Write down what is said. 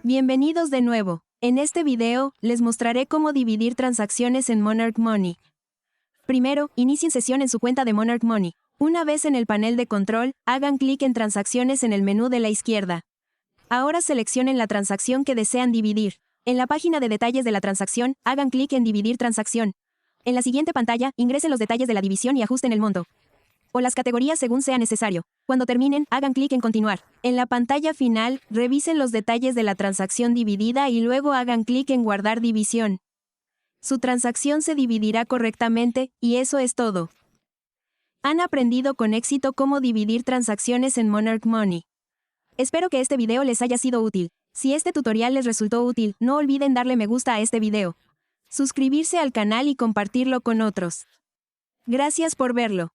Bienvenidos de nuevo. En este video, les mostraré cómo dividir transacciones en Monarch Money. Primero, inicien sesión en su cuenta de Monarch Money. Una vez en el panel de control, hagan clic en Transacciones en el menú de la izquierda. Ahora seleccionen la transacción que desean dividir. En la página de detalles de la transacción, hagan clic en Dividir transacción. En la siguiente pantalla, ingresen los detalles de la división y ajusten el monto o las categorías según sea necesario. Cuando terminen, hagan clic en Continuar. En la pantalla final, revisen los detalles de la transacción dividida y luego hagan clic en Guardar división. Su transacción se dividirá correctamente, y eso es todo. Han aprendido con éxito cómo dividir transacciones en Monarch Money. Espero que este video les haya sido útil. Si este tutorial les resultó útil, no olviden darle me gusta a este video, suscribirse al canal y compartirlo con otros. Gracias por verlo.